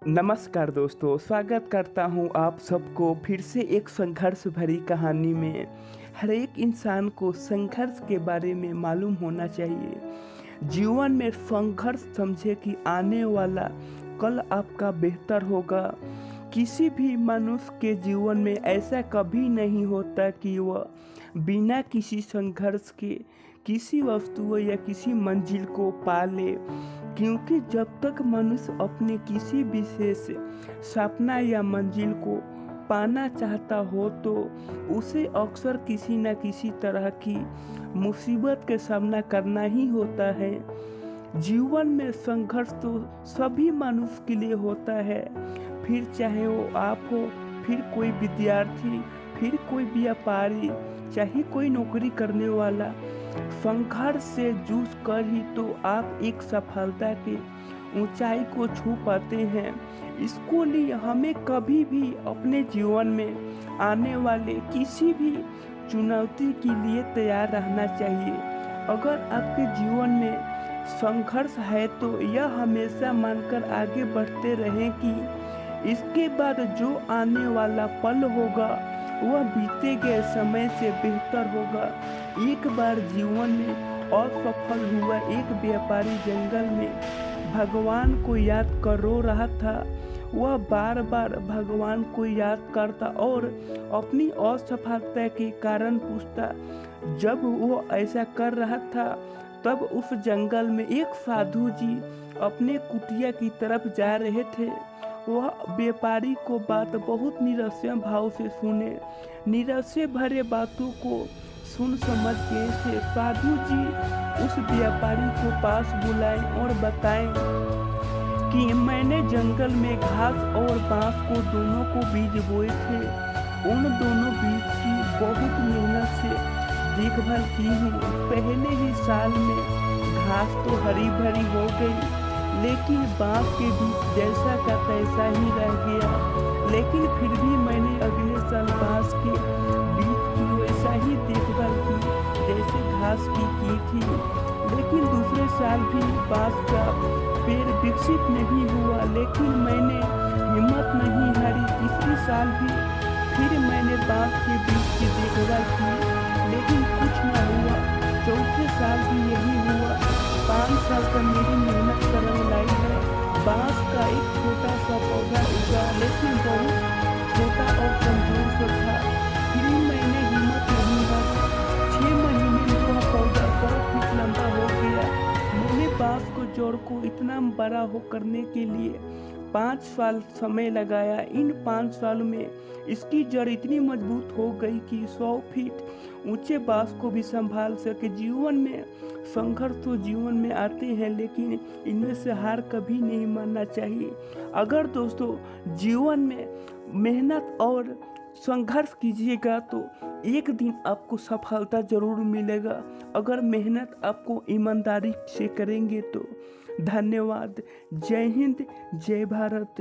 नमस्कार दोस्तों, स्वागत करता हूं आप सबको फिर से एक संघर्ष भरी कहानी में। हर एक इंसान को संघर्ष के बारे में मालूम होना चाहिए। जीवन में संघर्ष समझे कि आने वाला कल आपका बेहतर होगा। किसी भी मनुष्य के जीवन में ऐसा कभी नहीं होता कि वह बिना किसी संघर्ष के किसी वस्तु या किसी मंजिल को पा ले, क्योंकि जब तक मनुष्य अपने किसी विशेष सपना या मंजिल को पाना चाहता हो तो उसे अक्सर किसी न किसी तरह की मुसीबत का सामना करना ही होता है। जीवन में संघर्ष तो सभी मनुष्य के लिए होता है, फिर चाहे वो आप हो, फिर कोई विद्यार्थी, फिर कोई व्यापारी, चाहे कोई नौकरी करने वाला। संघर्ष से जूझ कर ही तो आप एक सफलता के ऊंचाई को छू पाते हैं। इसको लिए हमें कभी भी अपने जीवन में आने वाले किसी भी चुनौती के लिए तैयार रहना चाहिए। अगर आपके जीवन में संघर्ष है तो यह हमेशा मानकर आगे बढ़ते रहें कि इसके बाद जो आने वाला पल होगा वह बीते गए समय से बेहतर होगा। एक बार जीवन में असफल हुआ एक व्यापारी जंगल में भगवान को याद कर रो रहा था। वह बार बार भगवान को याद करता और अपनी असफलता के कारण पूछता। जब वह ऐसा कर रहा था तब उस जंगल में एक साधु जी अपने कुटिया की तरफ जा रहे थे। वह व्यापारी को बात बहुत निराशा भाव से सुने। निराशा भरे बातों को सुन समझ के से साधु जी उस व्यापारी को पास बुलाए और बताएं कि मैंने जंगल में घास और बांस को दोनों को बीज बोए थे। उन दोनों बीज की बहुत मेहनत से देखभाल की हूँ। पहले ही साल में घास तो हरी भरी हो गई, लेकिन बांस के बीज जैसा का तैसा ही रह गया। लेकिन फिर भी मैंने अगले साल बांस के बीज की वैसा ही देखभाल की जैसे घास की थी। लेकिन दूसरे साल भी बांस का पेड़ विकसित नहीं हुआ, लेकिन मैंने हिम्मत नहीं हारी। तीसरे साल भी फिर मैंने बांस के बीज की देखभाल की, लेकिन कुछ न हुआ। चौथे साल भी यही हुआ। 5 साल का मेरी मेहनत का रंग लाई है। बांस का एक छोटा सा पौधा उगा, लेकिन बहुत छोटा और कमजोर सा था। फिर मैंने हिम्मत नहीं हारी। 6 महीने में वह पौधा 100 फीट लंबा हो गया। मैंने बांस को जड़ को इतना बड़ा हो करने के लिए 5 साल समय लगाया। इन 5 सालों में इसकी जड़ इतनी मजबूत हो गई कि 100 फीट ऊंचे बांस को भी संभाल सके। जीवन में संघर्ष तो जीवन में आते हैं, लेकिन इनमें से हार कभी नहीं मानना चाहिए। अगर दोस्तों जीवन में मेहनत और संघर्ष कीजिएगा तो एक दिन आपको सफलता जरूर मिलेगा। अगर मेहनत आपको ईमानदारी से करेंगे तो। धन्यवाद। जय हिंद, जय भारत।